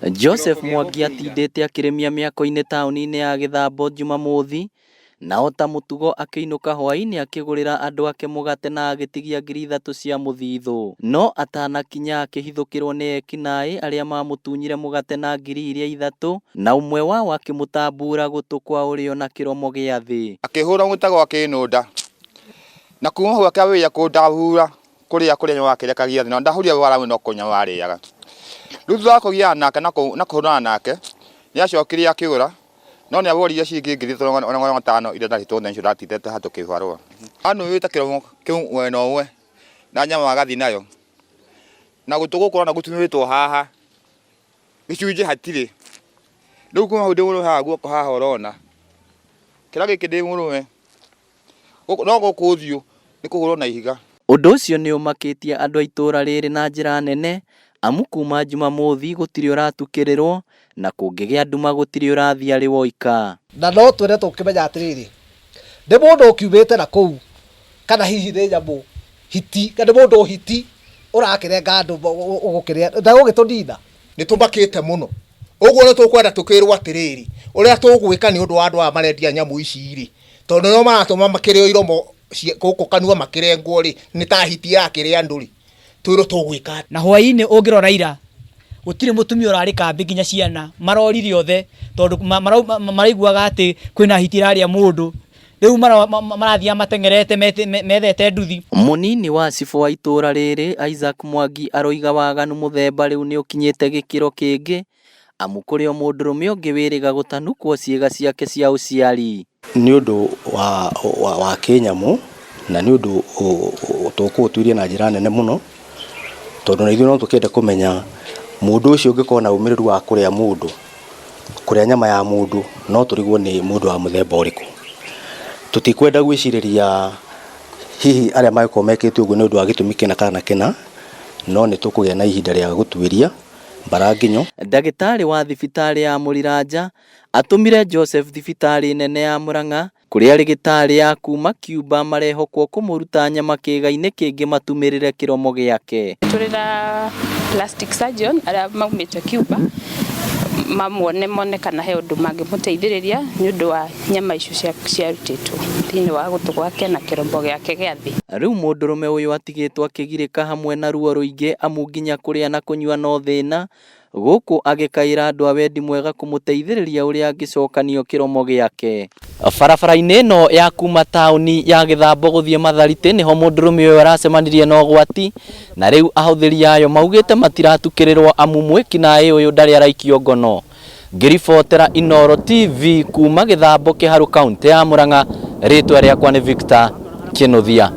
Joseph Mwangi atindĩte akĩrĩmia mĩako-inĩ taũni-inĩ ya Gĩthambo Jumamothi, na ota mũtugo akĩinũka hwaĩ-inĩ akĩgũrĩra andũ ake mũgate na agĩtigia 3,000 cia mũthithũ. No atanakinya akĩhithũkĩrwo nĩ ekinaĩ arĩa mamũtunyire mũgate na 3,000 na ũmwe wao akĩmũtambura gũtũ kwa ũrĩo na kĩromo gĩa thĩ. Akĩhũra mũtego akĩnũnda na kuma hau akĩambĩrĩria kũndahura kũrĩa nyama wakĩrekagia thĩ na ndahũria wara no kũnya warĩaga. Rĩu thutha wa kũgiana nake na kũhũrana nake nĩacokire akĩgũra no nĩ aborire ciringi 5,000 iria ndarĩtwo na icio ndatindĩte hatũ kĩbarũa. Anũĩte kĩromo kĩu mwena ũmwe na nyama agathi nayo na gũtũgũkorwo na gũtumĩtwo haha gĩcunjĩ hatirĩ. Rĩu kuma hau ndĩmũrũme haha guoko haha ũrona kĩrĩa gĩkĩ ndĩmũrũme no gũkũ ũthiũ nĩ kũhũrwo na ihiga. Ũndũ ũcio nĩ ũmakĩtie andũ a itũũra rĩrĩ na njĩra nene amu kuma Jumamothi gũtirĩ ũratukĩrĩrwo na kũngĩgĩa nduma gũtirĩ ũrathiĩ arĩ woika. Na no twende tũkĩmenya atĩrĩrĩ, nĩ mũndũ ũkiumĩte na kũu kana hihi nĩ nyamũ hiti kana nĩ mũndũ hiti ũrakĩrenga andũ ũgũkĩrĩa ndagũgĩtũnina. Nĩ tũmakĩte mũno ũguo nĩ tũkwenda tũkĩrwo atĩrĩrĩ ũrĩa tũgwĩka nĩ ũndũ wa andũ aya marendia nyamũ ici rĩ, tondũ nĩo maratũma makĩrĩo iromo gũkũ kanua makĩrengwo rĩ nĩ ta hiti yakĩrĩa andũ rĩ twĩrwo tũgwĩka. Na hwaĩ-inĩ ũngĩrora ira gũtirĩ mũtumia ũrarĩ kambĩ nginya ciana marorire othe tondũ maraiguaga atĩ kwĩna hiti rarĩa mũndũ. Rĩu marathiĩ mateng'erete methete nduthi. Mũnini wa cibũ wa itũũra rĩrĩ Isaac Mwangi aroiga waganu mũthemba rĩu nĩ ũkinyĩte gĩkĩro kĩngĩ amu kũrĩ o mũndũrũme ũngĩ wĩrĩga gũtanukwo ciĩga ciake cia ũciari. Nĩ ũndũ wa kĩnyamũ na nĩ ũndũ tũkũũtuĩria na njĩra nene mũno tondũ na ithuĩ no tũkĩende kũmenya mũndũ ũcio ũngĩkorwo na umĩrĩru wa kũrĩa mũndũ, kũrĩa nyama ya mũndũ no tũrigwo nĩ mũndũ wa mũthemba ũrĩkũ. Tũtikwenda gwĩcirĩria hihi arĩa magĩkorwo mekĩte ũguo nĩ ũndũ wa gĩtũmi kĩna kana kĩna, no nĩ tũkũgĩa na ihinda rĩa gũtuĩria Mbaranginyo. Ndagĩtarĩ wa thibitarĩ ya Mũriranja atũmire Joseph thibitarĩ nene ya Mũrang'a kũrĩa arigitari ya kuma Cuba marehokwo kũmũruta nyama kĩĩga-inĩ kĩngĩ matumĩrĩre kĩromo gĩake. Tũrĩra plastic surgeon arĩa maumĩte Cuba mone kana he ũndũ mangĩmũteithĩrĩria nĩ ũndũ wa nyama icio ciarutĩtwo thĩinĩ wa gũtũ gwake na kĩromo gĩake gĩa thĩ. Rĩu mũndũrũme ũyũ atigĩtwo akĩgirĩka hamwe na ruo rũingĩ amu nginya kũrĩa na kũnyua no thĩna, gũkũ agĩkaĩra andũ a wendi mwega kũmũteithĩrĩria ũrĩa angĩcokanio kĩromo gĩake. Barabara-inĩ ĩno ya kuma taũni ya Gĩthambo gũthiĩ Mathariti nĩho mũndũrũme ũyũ aracemanirie na ũgwati, na rĩu ahũthĩri ayo maugĩte matiratukĩrĩrwo amu mwĩkinaĩ ũyũ ndarĩ araikio ngono. Ngĩribotera Inooro TV kuma Gĩthambo Kĩharũ kaũntĩ ya Mũrang'a, rĩtwa rĩakwa nĩ Victor Kĩnuthia.